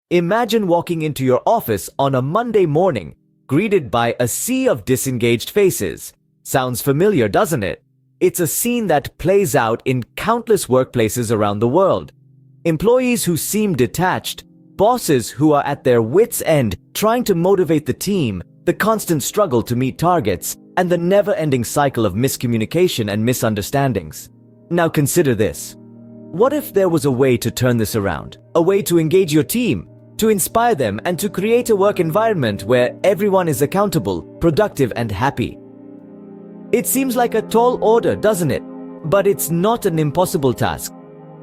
Imagine walking into your office on a Monday morning, greeted by a sea of disengaged faces. Sounds familiar, doesn't it? It's a scene that plays out in countless workplaces around the world. Employees who seem detached, bosses who are at their wits' end trying to motivate the team, the constant struggle to meet targets, and the never-ending cycle of miscommunication and misunderstandings. Now consider this. What if there was a way to turn this around? A way to engage your team, to inspire them, and to create a work environment where everyone is accountable, productive, and happy. It seems like a tall order, doesn't it? But it's not an impossible task.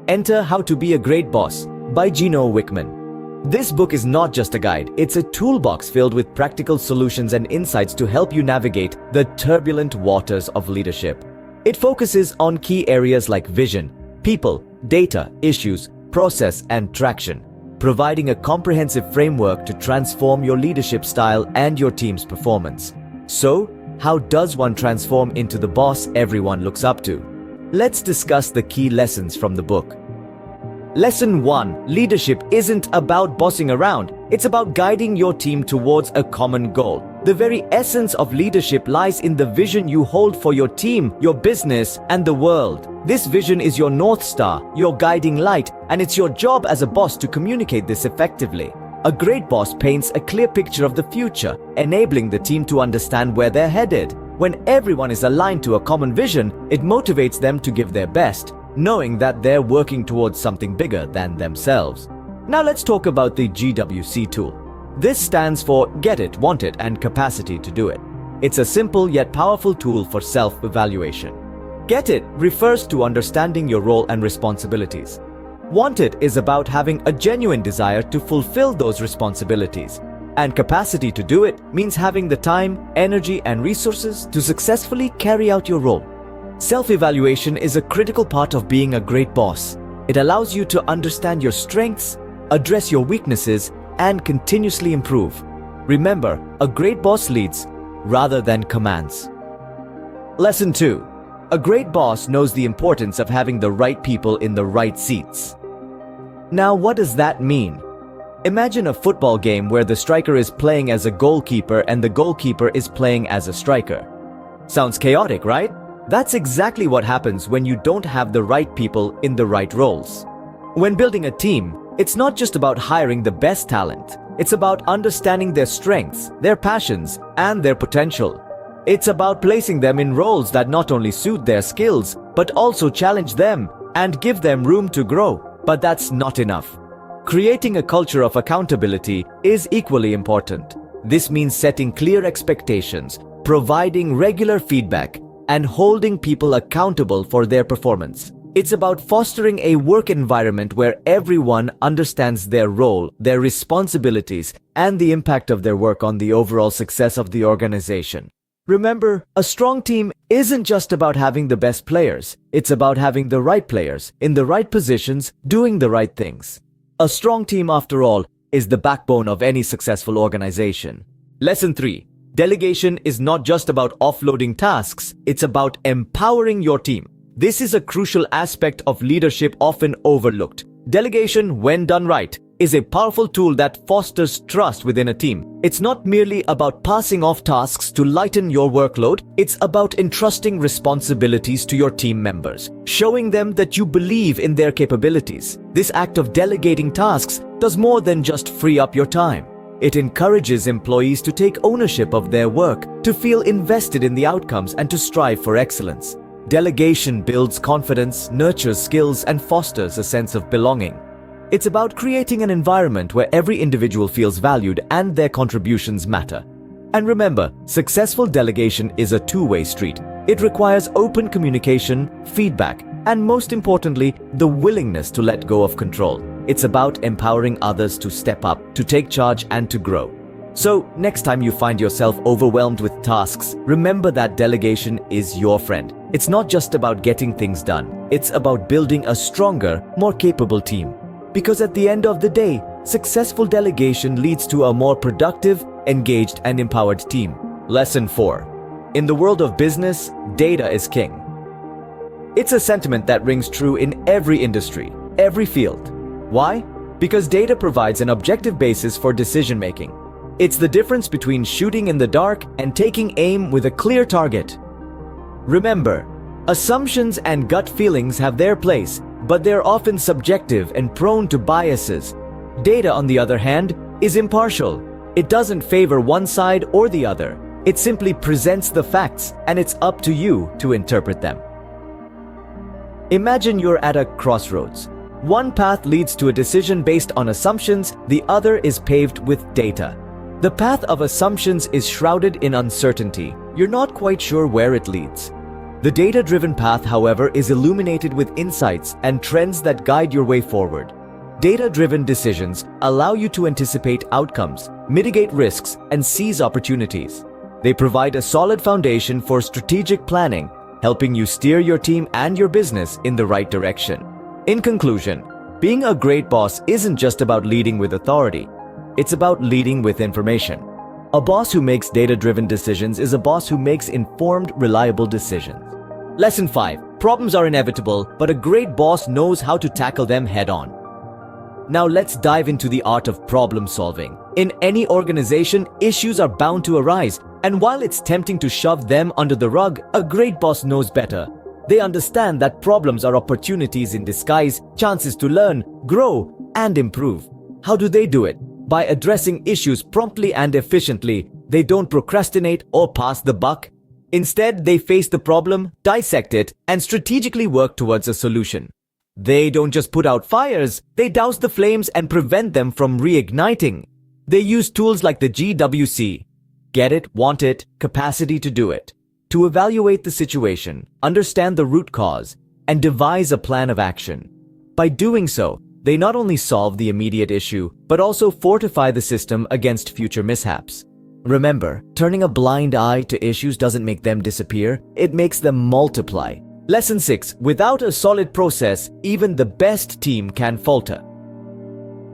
Enter How to Be a Great Boss by Gino Wickman. This book is not just a guide, it's a toolbox filled with practical solutions and insights to help you navigate the turbulent waters of leadership. It focuses on key areas like vision, people, data, issues, process, and traction, providing a comprehensive framework to transform your leadership style and your team's performance. So, how does one transform into the boss everyone looks up to? Let's discuss the key lessons from the book. Lesson 1. Leadership isn't about bossing around, it's about guiding your team towards a common goal. The very essence of leadership lies in the vision you hold for your team, your business, and the world. This vision is your North Star, your guiding light, and it's your job as a boss to communicate this effectively. A great boss paints a clear picture of the future, enabling the team to understand where they're headed. When everyone is aligned to a common vision, it motivates them to give their best, knowing that they're working towards something bigger than themselves. Now let's talk about the GWC tool. This stands for Get It, Want It, and Capacity to Do It. It's a simple yet powerful tool for self-evaluation. Get It refers to understanding your role and responsibilities. Want It is about having a genuine desire to fulfill those responsibilities. And Capacity to Do It means having the time, energy, and resources to successfully carry out your role. Self-evaluation is a critical part of being a great boss. It allows you to understand your strengths, address your weaknesses, and continuously improve. Remember, a great boss leads rather than commands. Lesson 2. A great boss knows the importance of having the right people in the right seats. Now, what does that mean? Imagine a football game where the striker is playing as a goalkeeper and the goalkeeper is playing as a striker. Sounds chaotic, right? That's exactly what happens when you don't have the right people in the right roles. When building a team, it's not just about hiring the best talent. It's about understanding their strengths, their passions, and their potential. It's about placing them in roles that not only suit their skills, but also challenge them and give them room to grow. But that's not enough. Creating a culture of accountability is equally important. This means setting clear expectations, providing regular feedback, and holding people accountable for their performance. It's about fostering a work environment where everyone understands their role, their responsibilities, and the impact of their work on the overall success of the organization. Remember, a strong team isn't just about having the best players. It's about having the right players in the right positions, doing the right things. A strong team, after all, is the backbone of any successful organization. Lesson 3. Delegation is not just about offloading tasks, it's about empowering your team. This is a crucial aspect of leadership often overlooked. Delegation, when done right, is a powerful tool that fosters trust within a team. It's not merely about passing off tasks to lighten your workload, it's about entrusting responsibilities to your team members, showing them that you believe in their capabilities. This act of delegating tasks does more than just free up your time. It encourages employees to take ownership of their work, to feel invested in the outcomes, and to strive for excellence. Delegation builds confidence, nurtures skills, and fosters a sense of belonging. It's about creating an environment where every individual feels valued and their contributions matter. And remember, successful delegation is a two-way street. It requires open communication, feedback, and most importantly, the willingness to let go of control. It's about empowering others to step up, to take charge, and to grow. So, next time you find yourself overwhelmed with tasks, remember that delegation is your friend. It's not just about getting things done. It's about building a stronger, more capable team. Because at the end of the day, successful delegation leads to a more productive, engaged, and empowered team. Lesson 4. In the world of business, data is king. It's a sentiment that rings true in every industry, every field. Why? Because data provides an objective basis for decision making. It's the difference between shooting in the dark and taking aim with a clear target. Remember, assumptions and gut feelings have their place, but they're often subjective and prone to biases. Data, on the other hand, is impartial. It doesn't favor one side or the other. It simply presents the facts, and it's up to you to interpret them. Imagine you're at a crossroads. One path leads to a decision based on assumptions, the other is paved with data. The path of assumptions is shrouded in uncertainty. You're not quite sure where it leads. The data-driven path, however, is illuminated with insights and trends that guide your way forward. Data-driven decisions allow you to anticipate outcomes, mitigate risks, and seize opportunities. They provide a solid foundation for strategic planning, helping you steer your team and your business in the right direction. In conclusion, being a great boss isn't just about leading with authority. It's about leading with information. A boss who makes data-driven decisions is a boss who makes informed, reliable decisions. Lesson 5. Problems are inevitable, but a great boss knows how to tackle them head-on. Now let's dive into the art of problem solving. In any organization, issues are bound to arise, and while it's tempting to shove them under the rug, a great boss knows better. They understand that problems are opportunities in disguise, chances to learn, grow, and improve. How do they do it? By addressing issues promptly and efficiently. They don't procrastinate or pass the buck. Instead, they face the problem, dissect it, and strategically work towards a solution. They don't just put out fires, they douse the flames and prevent them from reigniting. They use tools like the GWC, get it, want it, capacity to do it, to evaluate the situation, understand the root cause, and devise a plan of action. By doing so, they not only solve the immediate issue, but also fortify the system against future mishaps. Remember, turning a blind eye to issues doesn't make them disappear, it makes them multiply. Lesson 6. Without a solid process, even the best team can falter.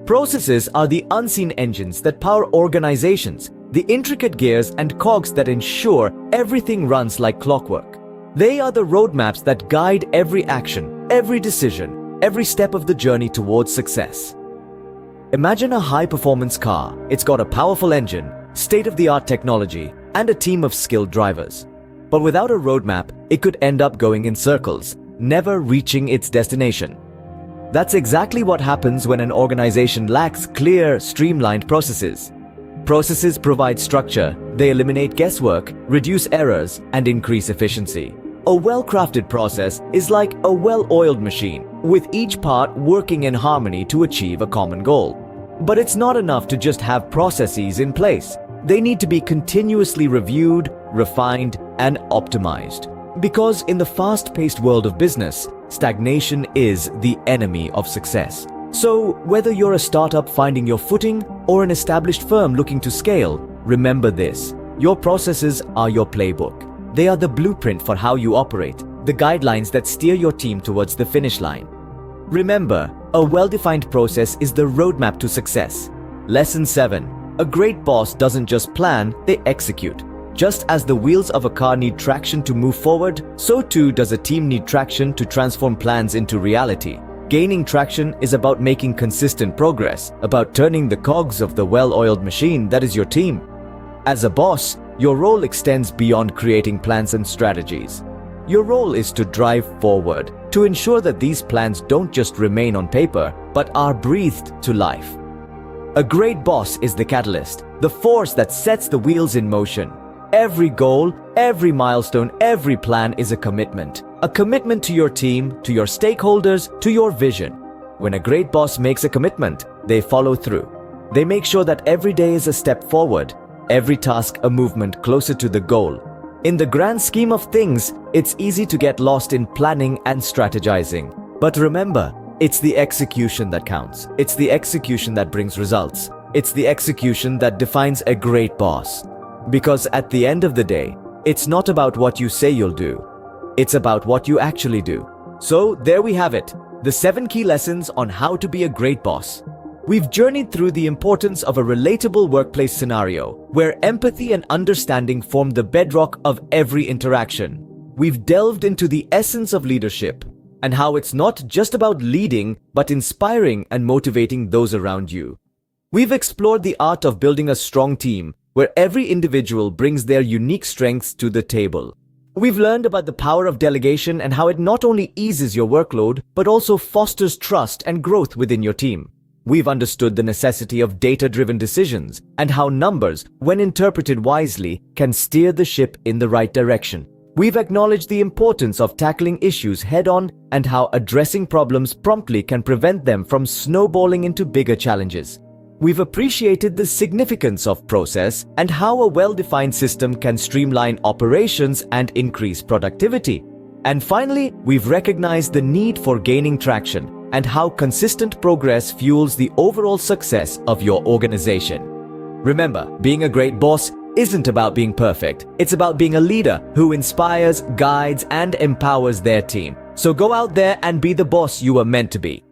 Processes are the unseen engines that power organizations, the intricate gears and cogs that ensure everything runs like clockwork. They are the roadmaps that guide every action, every decision, every step of the journey towards success. Imagine a high-performance car. It's got a powerful engine, state-of-the-art technology, and a team of skilled drivers. But without a roadmap, it could end up going in circles, never reaching its destination. That's exactly what happens when an organization lacks clear, streamlined processes. Processes provide structure, they eliminate guesswork, reduce errors, and increase efficiency. A well-crafted process is like a well-oiled machine, with each part working in harmony to achieve a common goal. But it's not enough to just have processes in place. They need to be continuously reviewed, refined, and optimized. Because in the fast-paced world of business, stagnation is the enemy of success. So, whether you're a startup finding your footing or an established firm looking to scale, remember this: your processes are your playbook. They are the blueprint for how you operate, the guidelines that steer your team towards the finish line. Remember, a well-defined process is the roadmap to success. Lesson 7. A great boss doesn't just plan, they execute. Just as the wheels of a car need traction to move forward, so too does a team need traction to transform plans into reality. Gaining traction is about making consistent progress, about turning the cogs of the well-oiled machine that is your team. As a boss, your role extends beyond creating plans and strategies. Your role is to drive forward, to ensure that these plans don't just remain on paper, but are breathed to life. A great boss is the catalyst, the force that sets the wheels in motion. Every goal, every milestone, every plan is a commitment to your team, to your stakeholders, to your vision. When a great boss makes a commitment, they follow through. They make sure that every day is a step forward, every task a movement closer to the goal. In the grand scheme of things, it's easy to get lost in planning and strategizing. But remember, it's the execution that counts. It's the execution that brings results. It's the execution that defines a great boss. Because at the end of the day, it's not about what you say you'll do. It's about what you actually do. So there we have it, the 7 key lessons on how to be a great boss. We've journeyed through the importance of a relatable workplace scenario where empathy and understanding form the bedrock of every interaction. We've delved into the essence of leadership, and how it's not just about leading, but inspiring and motivating those around you. We've explored the art of building a strong team, where every individual brings their unique strengths to the table. We've learned about the power of delegation and how it not only eases your workload, but also fosters trust and growth within your team. We've understood the necessity of data-driven decisions and how numbers, when interpreted wisely, can steer the ship in the right direction. We've acknowledged the importance of tackling issues head-on and how addressing problems promptly can prevent them from snowballing into bigger challenges. We've appreciated the significance of process and how a well-defined system can streamline operations and increase productivity. And finally, we've recognized the need for gaining traction and how consistent progress fuels the overall success of your organization. Remember, being a great boss isn't about being perfect. It's about being a leader who inspires, guides, and empowers their team. So go out there and be the boss you were meant to be.